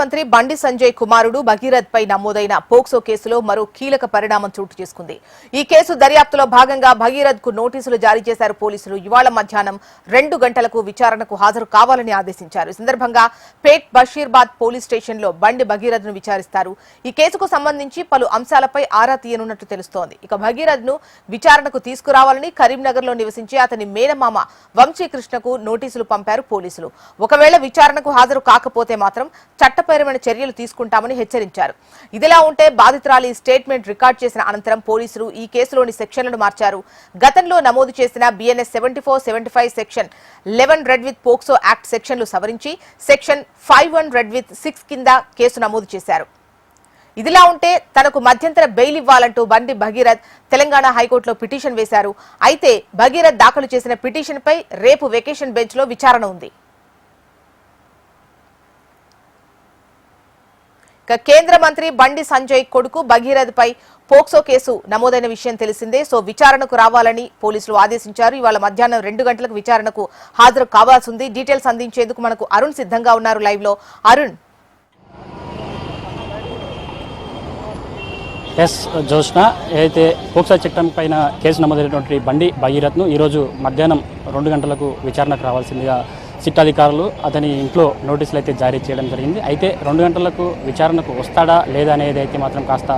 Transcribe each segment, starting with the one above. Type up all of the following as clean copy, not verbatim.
మంత్రి బండి సంజయ్ కుమారుడు భగీరథ్ పై నమోదైన పోక్సో కేసులో మరో కీలక పరిణామం చోటు చేసుకుంది. ఈ కేసు దర్యాప్తులో భాగంగా భగీరథ్ కు నోటీసులు జారీ చేశారు పోలీసులు. ఇవాళ మధ్యాహ్నం 2 గంటలకు విచారణకు హాజరు కావాలని ఆదేశించారు. ఈ సందర్భంగా పేట్ బషీర్బాద్ పోలీస్ స్టేషన్ లో బండి భగీరథ్ ను విచారిస్తారు. ఈ కేసుకు సంబంధించి పలు అంశాలపై ఆరా తీయనున్నట్లు తెలుస్తోంది. ఇక భగీరథ్ ను విచారణకు తీసుకురావాలని కరీంనగర్ లో నివసించే అతని మేనమామ వంశీకృష్ణకు నోటీసులు పంపారు పోలీసులు. ఒకవేళ విచారణకు హాజరు కాకపోతే మాత్రం చట్టపరమైన చర్యలు తీసుకుంటామని హెచ్చరించారు. ఇదిలా ఉంటే బాధితురాలి స్టేట్మెంట్ రికార్డ్ చేసిన అనంతరం పోలీసులు ఈ కేసులోని సెక్షన్లను మార్చారు. గతంలో నమోదు చేసిన BNS 74, 75 section 11 red with POCSO act సెక్షన్లు సవరించి సెక్షన్ 51 రెడ్ విత్ 6 కింద కేసు నమోదు చేశారు. ఇదిలా ఉంటే తనకు మధ్యంతర బెయిల్ ఇవ్వాలంటూ బండి భగీరథ్ తెలంగాణ హైకోర్టులో పిటిషన్ వేశారు. అయితే భగీరథ్ దాఖలు చేసిన పిటిషన్పై రేపు వెకేషన్ బెంచ్ లో విచారణ ఉంది. కేంద్ర మంత్రి బండి సంజయ్ కొడుకు భగీరథ్ పై పోక్సో కేసు నమోదైన విషయం తెలిసిందే. సో విచారణకు రావాలని పోలీసులు ఆదేశించారు. ఇవాళ మధ్యాహ్నం 2 గంటలకు విచారణకు హాజరు కావాల్సి ఉంది. డీటెయిల్స్ అందించేందుకు మనకు అరుణ్ సిద్ధంగా ఉన్నారు లైవ్ లో. అరుణ్. ఎస్ జోష్న, ఏదైతే పోక్సో చట్టం పైన కేసు నమోదైనటువంటి బండి భగీరథ్ను ఈరోజు మధ్యాహ్నం 2 గంటలకు విచారణకు రావాల్సిందిగా సిట్ అధికారులు అతని ఇంట్లో నోటీసులు అయితే జారీ చేయడం జరిగింది. అయితే 2 గంటలకు విచారణకు వస్తాడా లేదా అనేది అయితే మాత్రం కాస్త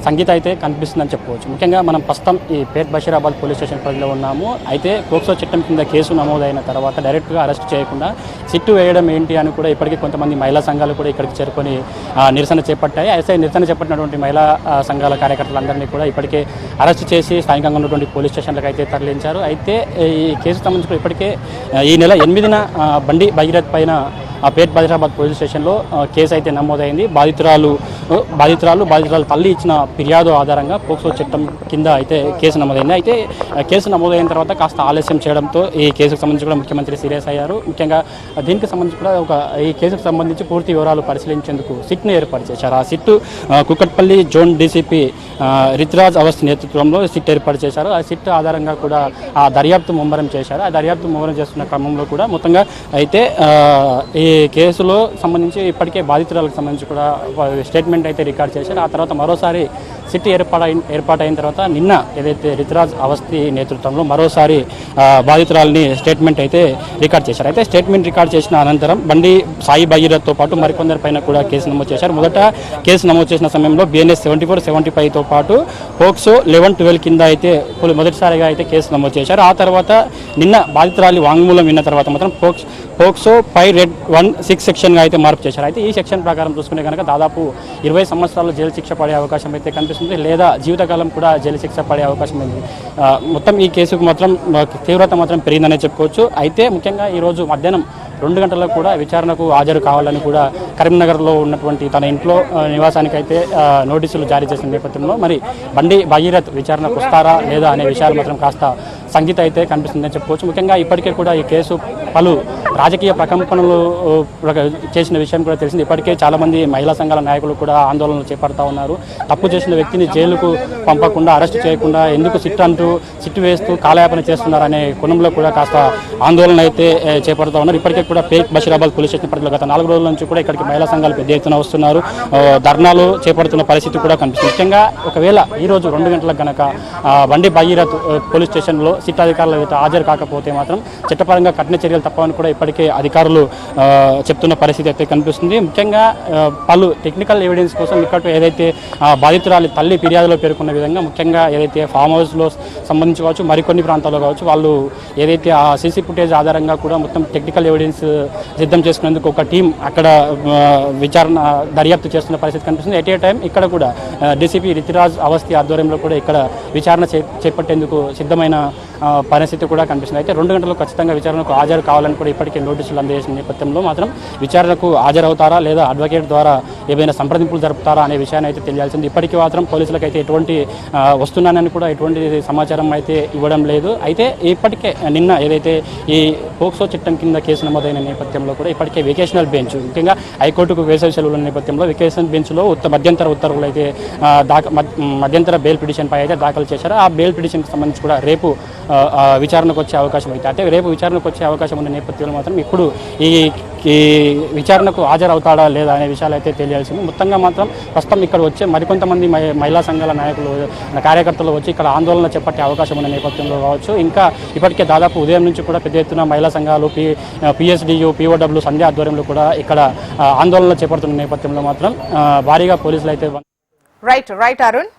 సంగీత అయితే కనిపిస్తుందని చెప్పుకోవచ్చు. ముఖ్యంగా మనం ప్రస్తుతం ఈ పేట్ బషీరాబాద్ పోలీస్ స్టేషన్ పరిధిలో ఉన్నాము. అయితే పోక్సో చట్టం కింద కేసు నమోదైన తర్వాత డైరెక్ట్గా అరెస్ట్ చేయకుండా సిట్టు వేయడం ఏంటి అని కూడా ఇప్పటికీ కొంతమంది మహిళా సంఘాలు కూడా ఇక్కడికి చేరుకొని నిరసన చేపట్టాయి. అయితే నిరసన చేపట్టినటువంటి మహిళా సంఘాల కార్యకర్తలందరినీ కూడా ఇప్పటికే అరెస్ట్ చేసి స్థానికంగా ఉన్నటువంటి పోలీస్ స్టేషన్లకు అయితే తరలించారు. అయితే ఈ కేసు సంబంధించి ఇప్పటికే ఈ నెల 8న బండి భగీరథ్ పైన పేట్ బషీరాబాద్ పోలీస్ స్టేషన్లో కేసు అయితే నమోదైంది. బాధితురాలు తల్లి ఇచ్చిన ఫిర్యాదు ఆధారంగా పోక్సో చట్టం కింద అయితే కేసు నమోదైంది. అయితే కేసు నమోదైన తర్వాత కాస్త ఆలస్యం చేయడంతో ఈ కేసుకు సంబంధించి కూడా ముఖ్యమంత్రి సీరియస్ అయ్యారు. ముఖ్యంగా దీనికి సంబంధించి కూడా ఈ కేసుకు సంబంధించి పూర్తి వివరాలు పరిశీలించేందుకు సిట్ను ఏర్పాటు చేశారు. ఆ సిట్టు కుకట్పల్లి జోన్ డీసీపీ రిత్రాజ్ అవస్థ నేతృత్వంలో సిట్ ఏర్పాటు చేశారు. ఆ సిట్ ఆధారంగా కూడా ఆ దర్యాప్తు ముమ్మరం చేశారు. ఆ దర్యాప్తు ముమ్మరం చేస్తున్న క్రమంలో కూడా మొత్తంగా అయితే ఈ కేసులో సంబంధించి ఇప్పటికే బాధితురాలకు సంబంధించి కూడా స్టేట్మెంట్ అయితే రికార్డ్ చేశారు. ఆ తర్వాత మరోసారి సిట్ ఏర్పాటైన తర్వాత నిన్న ఏదైతే రిత్రాజ్ అవస్థి నేతృత్వంలో మరోసారి బాధితురాలని స్టేట్మెంట్ అయితే రికార్డ్ చేశారు. అయితే స్టేట్మెంట్ రికార్డ్ చేసిన అనంతరం బండి సాయి భగీరథ్తో పాటు మరికొందరి పైన కూడా కేసు నమోదు చేశారు. మొదట కేసు నమోదు చేసిన సమయంలో బిఎన్ఎస్ 74, 75తో పాటు పోక్సో 11, 12 కింద అయితే మొదటిసారిగా అయితే కేసు నమోదు చేశారు. ఆ తర్వాత నిన్న బాధితురాలి వాంగ్మూలం విన్న తర్వాత మాత్రం పోక్సో 5 రెడ్ 1 6 సెక్షన్గా అయితే మార్పు చేశారు. అయితే ఈ సెక్షన్ ప్రకారం చూసుకునే కనుక దాదాపు 20 సంవత్సరాలు జైలు శిక్ష పడే అవకాశం అయితే కనిపిస్తుంది, లేదా జీవితకాలం కూడా జైలు శిక్ష పడే అవకాశం ఉంది. మొత్తం ఈ కేసుకు మాత్రం తీవ్రత మాత్రం పెరిగిందనే చెప్పుకోవచ్చు. అయితే ముఖ్యంగా ఈరోజు మధ్యాహ్నం 2 గంటలకు కూడా విచారణకు హాజరు కావాలని కూడా కరీంనగర్లో ఉన్నటువంటి తన ఇంట్లో నివాసానికి అయితే నోటీసులు జారీ చేసిన నేపథ్యంలో మరి బండి భగీరథ్ విచారణకు వస్తారా లేదా అనే విషయాలు మాత్రం కాస్త సంగీత అయితే కనిపిస్తుందని చెప్పుకోవచ్చు. ముఖ్యంగా ఇప్పటికే కూడా ఈ కేసు పలు రాజకీయ ప్రకంపనలు చేసిన విషయం కూడా తెలిసింది. ఇప్పటికే చాలామంది మహిళా సంఘాల నాయకులు కూడా ఆందోళనలు చేపడతా ఉన్నారు. తప్పు చేసిన వ్యక్తిని జైలుకు పంపకుండా అరెస్ట్ చేయకుండా ఎందుకు సిట్టు వేస్తూ కాలయాపన చేస్తున్నారనే కోణంలో కూడా కాస్త ఆందోళన అయితే చేపడుతూ ఉన్నారు. ఇప్పటికే కూడా పేట్ బషీరాబాద్ పోలీస్ స్టేషన్ పరిధిలో గత 4 రోజుల నుంచి కూడా ఇక్కడికి మహిళా సంఘాలు పెద్ద ఎత్తున వస్తున్నారు. ధర్నాలు చేపడుతున్న పరిస్థితి కూడా కనిపిస్తుంది. ముఖ్యంగా ఒకవేళ ఈరోజు 2 గంటలకు కనుక బండి భగీరథ్ పోలీస్ స్టేషన్లో సిట్ అధికారులు అయితే హాజరు కాకపోతే మాత్రం చట్టపరంగా కఠిన చర్యలు తప్పవని కూడా ఇప్పటికే అధికారులు చెప్తున్న పరిస్థితి అయితే కనిపిస్తుంది. ముఖ్యంగా పలు టెక్నికల్ ఎవిడెన్స్ కోసం ఇక్కడ ఏదైతే బాధితురాలి తల్లి ఫిర్యాదులో పేర్కొన్న విధంగా ముఖ్యంగా ఏదైతే ఫామ్ హౌస్లో సంబంధించి కావచ్చు మరికొన్ని ప్రాంతాల్లో కావచ్చు వాళ్ళు ఏదైతే ఆ సీసీ ఫుటేజ్ ఆధారంగా కూడా మొత్తం టెక్నికల్ ఎవిడెన్స్ సిద్ధం చేసుకునేందుకు ఒక టీం అక్కడ విచారణ దర్యాప్తు చేస్తున్న పరిస్థితి కనిపిస్తుంది. ఎట్ ఏ టైం ఇక్కడ కూడా డీసీపీ రిత్రాజ్ అవస్థి ఆధ్వర్యంలో కూడా ఇక్కడ విచారణ చేపట్టేందుకు సిద్ధమైన పరిస్థితి కూడా కనిపిస్తుంది. అయితే 2 గంటలకు ఖచ్చితంగా విచారణకు హాజరు కావాలని కూడా ఇప్పటికే నోటీసులు అందజేసిన నేపథ్యంలో మాత్రం విచారణకు హాజరవుతారా లేదా అడ్వకేట్ ద్వారా ఏవైనా సంప్రదింపులు జరుపుతారా అనే విషయాన్ని అయితే తెలియాల్సింది. ఇప్పటికీ మాత్రం పోలీసులకు అయితే ఎటువంటి వస్తున్నానని కూడా ఎటువంటి సమాచారం అయితే ఇవ్వడం లేదు. అయితే ఇప్పటికే నిన్న ఏదైతే ఈ పోక్సో చట్టం కింద కేసు నమోదైన నేపథ్యంలో కూడా ఇప్పటికే వెకేషనల్ బెంచ్ ముఖ్యంగా హైకోర్టుకు వేసవి సెలవుల నేపథ్యంలో వెకేషనల్ బెంచ్లో మధ్యంతర ఉత్తర్వులు అయితే మధ్యంతర బెయిల్ పిటిషన్ పై అయితే దాఖలు చేశారు. ఆ బెయిల్ పిటిషన్కి సంబంధించి కూడా రేపు విచారణకు వచ్చే అవకాశం అయితే అంటే రేపు విచారణకు వచ్చే అవకాశం ఉన్న నేపథ్యంలో మాత్రం ఇప్పుడు ఈ విచారణకు హాజరవుతాడా లేదా అనే విషయాలు అయితే తెలియాల్సింది. మొత్తంగా మాత్రం ప్రస్తుతం ఇక్కడ వచ్చే మరికొంతమంది మహిళా సంఘాల నాయకులు కార్యకర్తలు వచ్చి ఇక్కడ ఆందోళన చేపట్టే అవకాశం ఉన్న నేపథ్యంలో కావచ్చు. ఇంకా ఇప్పటికే దాదాపు ఉదయం నుంచి కూడా పెద్ద ఎత్తున మహిళా సంఘాలు పిఎస్డియు పిఓడబ్ల్యూ సంధ్య ఆధ్వర్యంలో కూడా ఇక్కడ ఆందోళన చేపడుతున్న నేపథ్యంలో మాత్రం భారీగా పోలీసులు అయితే రైట్ అరుణ్.